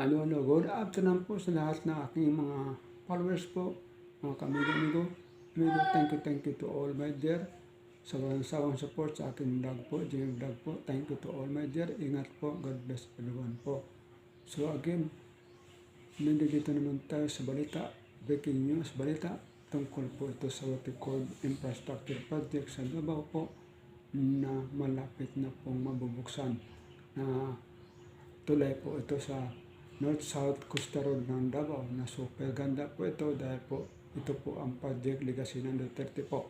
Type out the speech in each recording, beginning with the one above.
Hello, good afternoon po sa lahat ng aking mga followers po, mga kamigo-migo. Thank you to all my dear sa walang sawang support sa aking vlog po, Jimmy Vlog po. Thank you to all my dear. Ingat po. God bless everyone po. So again, nandito naman tayo sa balita, breaking news balita tungkol po ito sa what we call infrastructure project sa Davao po na malapit na pong mabubuksan na tulay po ito sa North-South Costa Road ng Davao na super ganda po ito dahil po ito po ang project legacy ng Duterte po.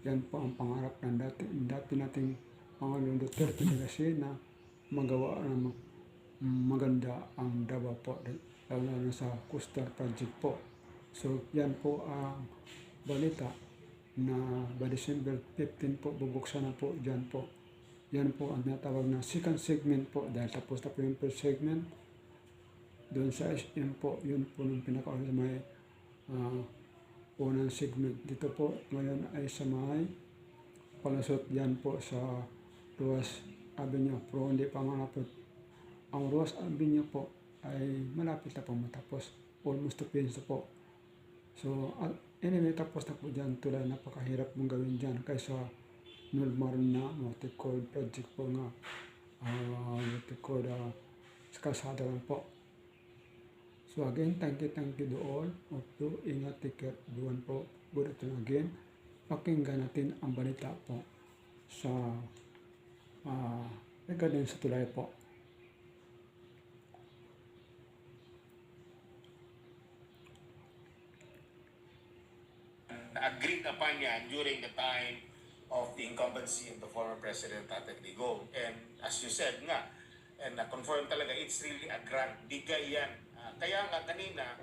Yan po ang pangarap ng dati nating Pangulong Duterte legacy na magawa ng maganda ang Davao po, lalo na sa coastal project po. So yan po ang balita na by December 15 po bubuksan na po dyan po. Yan po ang natawag na second segment po dahil tapos na po yung first segment. Doon sa SM po, yun po yung pinaka-may unang segment. Dito po ngayon ay sa may palusot yan po sa Ruas Avenue. Pero hindi pa malapit. Ang Ruas Avenue po ay malapit na po matapos. Almost to finish po. So anyway, tapos na po dyan. Tulad napakahirap mong gawin dyan kaysa normal na multi-code project po nga. Multi-code kalsada lang po. So again, thank you to all of you. Ingat, take care, everyone po. Good afternoon again. Pakinggan natin ang balita po sa regarding sa tulay po. Agreed upon yan during the time of the incumbency of the former President Tatay Digong. And as you said nga, and na-confirm talaga, it's really a grant. Bigay yan. Kaya nga kanina,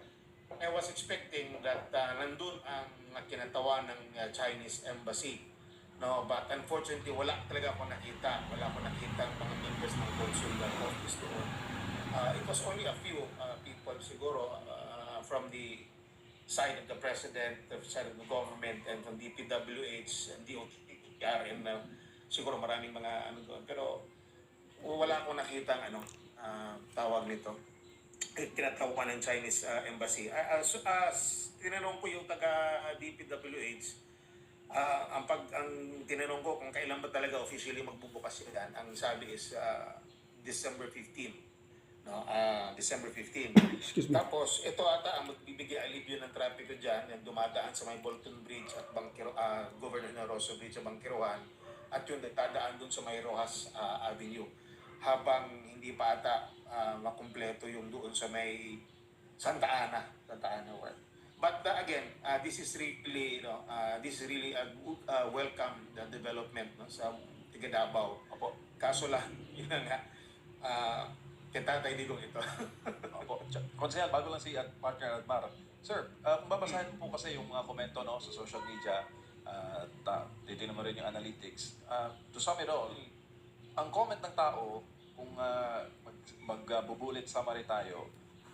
I was expecting that nandun ang kinatawa ng Chinese embassy. No, but unfortunately, wala talaga ako nakita. Wala ako nakita ang mga members ng consular office doon. It was only a few people siguro from the side of the president, the side of the government, and from DPWH and DOTR, and siguro maraming mga ano doon. Pero wala akong nakita tawag nito. Tinatawagan ng Chinese embassy. Tinanong ko yung taga DPWH, ang tinanong ko kung kailan ba talaga officially magbubukas yan, ang sabi is December 15. No, December 15. Excuse me. Tapos ito ata ang magbibigay alivio ng trapiko dyan, yung dumadaan sa may Bolton Bridge at Governor Rosso Bridge sa Bangkiruan, at yung nagtadaan dun sa may Rojas Avenue, habang hindi pa ata makumpleto yung doon sa may Santa Ana well. But again, this is really welcome the development sa Tiga Davao. Opo. Kaso lang yun nga kay Tatay Digong ito. Opo. Konsehal, bago lang si Partner Admar. Sir, kung babasahin mo po kasi yung mga komento sa social media, titignan mo rin yung analytics. To sum it all, ang comment ng tao, kung magbubulit summary tayo,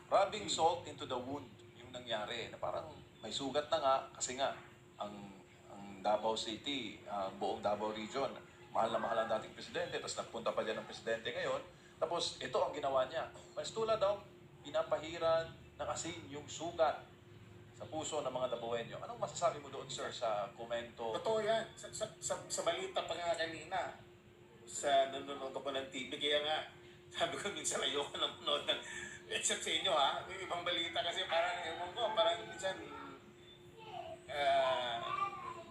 rubbing salt into the wound yung nangyari, na parang may sugat na nga, kasi nga, ang Davao City, buong Davao region, mahal na dating presidente, tapos nagpunta pa dyan ng presidente ngayon, tapos ito ang ginawa niya. Mas tulad daw, pinapahiran ng asin yung sugat sa puso ng mga Dabawenyo. Anong masasabi mo doon, sir, sa komento? Totoo yan. Sa balita pa nga kanina, sa nanonood ako ng TV, kaya nga, sabi ko minsan ayoko na manood ng, except sa inyo yung ibang balita kasi parang, parang minsan,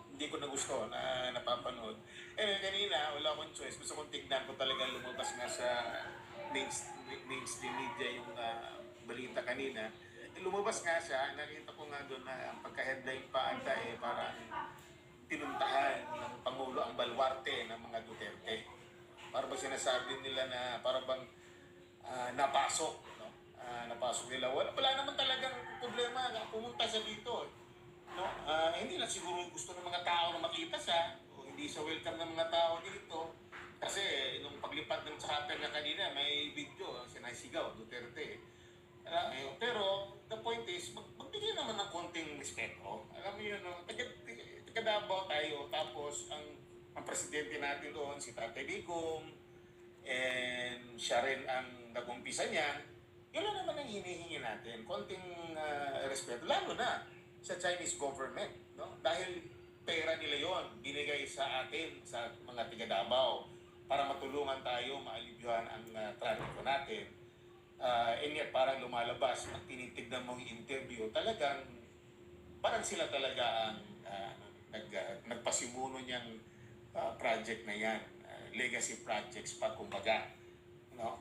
hindi ko na gusto na napapanood. Kanina, wala akong choice. Gusto kong tignan ko talaga lumabas nga sa mainstream media yung balita kanina. Lumabas nga siya, nakita ko nga doon na ang pagka-headline pa ata parang pinuntahan ng Pangulo ang baluarte ng mga Duterte. Para ba sinasabi nila na para bang napasok, no? Napasok nila. Wala naman talagang problema na pumunta siya dito. No? Hindi lang siguro gusto ng mga tao na makita siya, o hindi siya welcome ng mga tao dito. Kasi nung paglipat ng chopper na kanina, may video, sinasigaw, Duterte. Pero the point is, magbigay naman ng konting respeto. Alam mo yun, no? Taga Davao tayo, tapos ang presidente natin doon, si Tatay Digong, and siya rin ang nag-umpisa niyan. Yun lang naman ang hinihingi natin. Konting respeto. Lalo na sa Chinese government. No? Dahil pera nila yon binigay sa atin, sa mga tiga Davao, para matulungan tayo, maalibyuhan ang trafiko natin. And yet, parang lumalabas, pag tinitignan mong interview, talagang parang sila talaga ang nagpasimuno niyang project na yan. Legacy projects pa, kumbaga. No?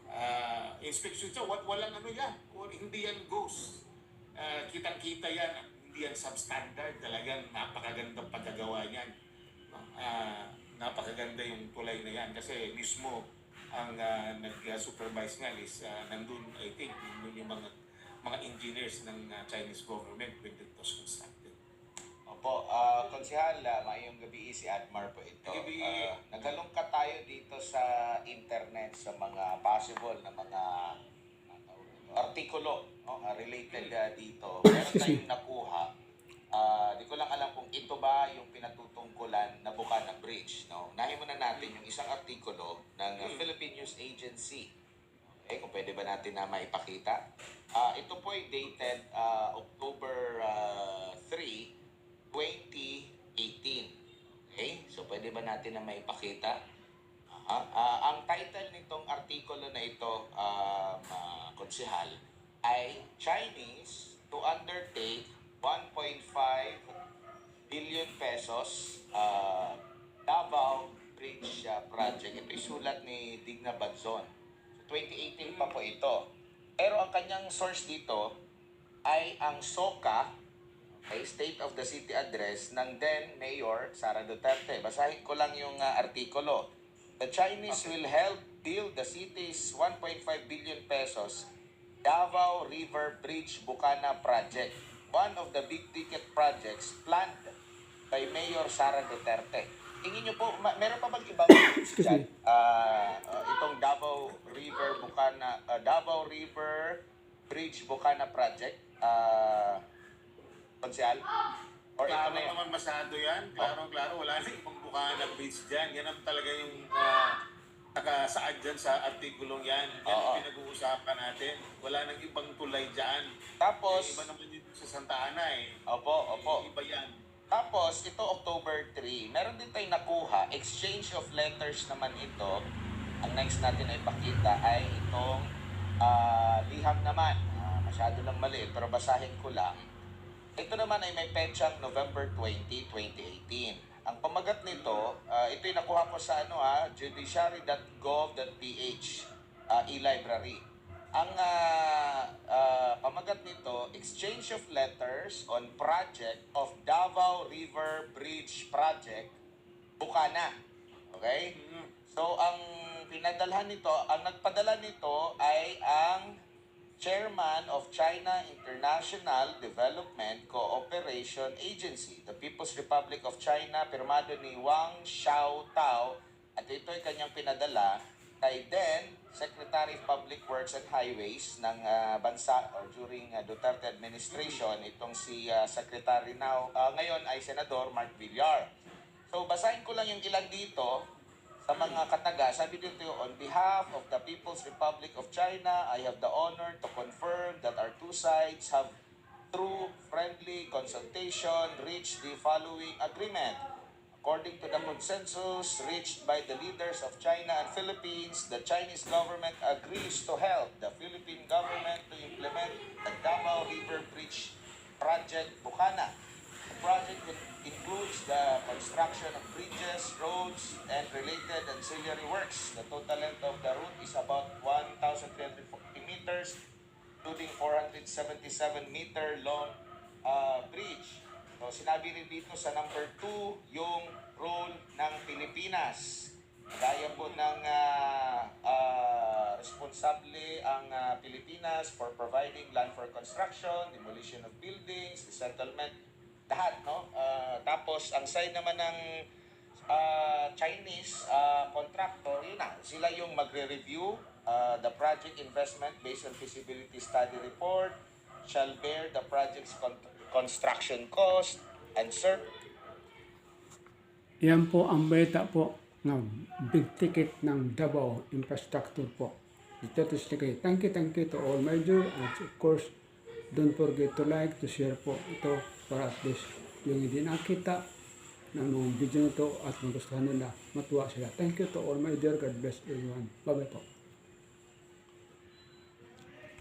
Inspection siya, walang ano yan. Hindi yan ghost. Kitang-kita yan. Hindi yan substandard. Talagang napakagandang pagkagawa niyan. No? Napakaganda yung tulay na yan. Kasi mismo ang nag-supervise nga is nandun, I think, nandun yung mga engineers ng Chinese government when it was constructed. Opo, Konsehal, maayong gabi si Admar po ito. Gabi. Naghalongkat tayo dito sa internet sa mga possible na mga artikulo no, related dito. Meron tayong nakuha. Di ko lang alam kung ito ba yung pinatutungkulan na Bukana Bridge. No? Unahin muna natin yung isang artikulo ng Philippine News Agency. Okay, kung pwede ba natin na maipakita. Ito po ay dated October 3, 2018. Okay? So, pwede ba natin na maipakita? Ang title nitong artikulo na ito, Konsehal, ay Chinese to undertake 1.5 billion pesos Davao Bridge project. Ito yung sulat ni Digna Badzon. So, 2018 pa po ito. Pero ang kanyang source dito ay ang SOCA, ay State of the City Address ng then Mayor Sara Duterte. Basahin ko lang yung artikulo. The Chinese will help build the city's 1.5 billion pesos Davao River Bridge Bukana project, one of the big ticket projects planned by Mayor Sara Duterte. Tingin niyo po, meron pa bang ibang dyan? Itong Davao River Bridge Bukana project, Konsehal? Or ito Klaro na yun? naman masyado yan. Klaro, wala na ibang Bukana Bridge dyan. Yan ang talaga yung nakasaad dyan sa artikulong yan. Yan ang pinag-uusapan natin. Wala nang ibang tulay dyan. Tapos, Iba naman yun sa Santa Ana eh. opo. Iba yan. Tapos, ito October 3, meron din tayong nakuha, exchange of letters naman ito. Ang next natin na ipakita ay itong liham naman. Masyado lang maliit, pero basahin ko lang. Ito naman ay may petsang November 20, 2018. Ang pamagat nito, ito yung nakuha ko sa judiciary.gov.ph e-library. Ang pamagat nito, exchange of letters on project of Davao River Bridge Project, Bukana. Okay? So, ang pinadalhan nito, ang nagpadala nito ay ang Chairman of China International Development Cooperation Agency, the People's Republic of China, pirmado ni Wang Xiaotao, at ito ay kanyang pinadala kay then Secretary of Public Works and Highways ng bansa or during Duterte administration, itong si Secretary ngayon ay Senador Mark Villar. So basahin ko lang yung ilan dito sa mga kataga. Sabi dito, on behalf of the People's Republic of China, I have the honor to confirm that our two sides have through friendly consultation reached the following agreement. According to the consensus reached by the leaders of China and Philippines, the Chinese government agrees to help the Philippine government to implement the Davao River Bridge Project Bukana. The project includes the construction of bridges, roads, and related ancillary works. The total length of the route is about 1,340 meters, including 477-meter long bridge. So, sinabi rin dito sa number 2, yung role ng Pilipinas. Gaya po ng responsable ang Pilipinas for providing land for construction, demolition of buildings, resettlement, lahat, no? Tapos, ang side naman ng Chinese contractor, yun na, sila yung magre-review the project investment based on feasibility study report, shall bear the project's construction cost, and Yan po ang beta po ng big ticket ng Davao Infrastructure po. statistically. Thank you to all my dear. And of course, don't forget to like, to share po ito para at least yung hindi nakita ng mga video na ito at magustuhan nila, matuwa sila. Thank you to all my dear. God bless everyone. Bye-bye po.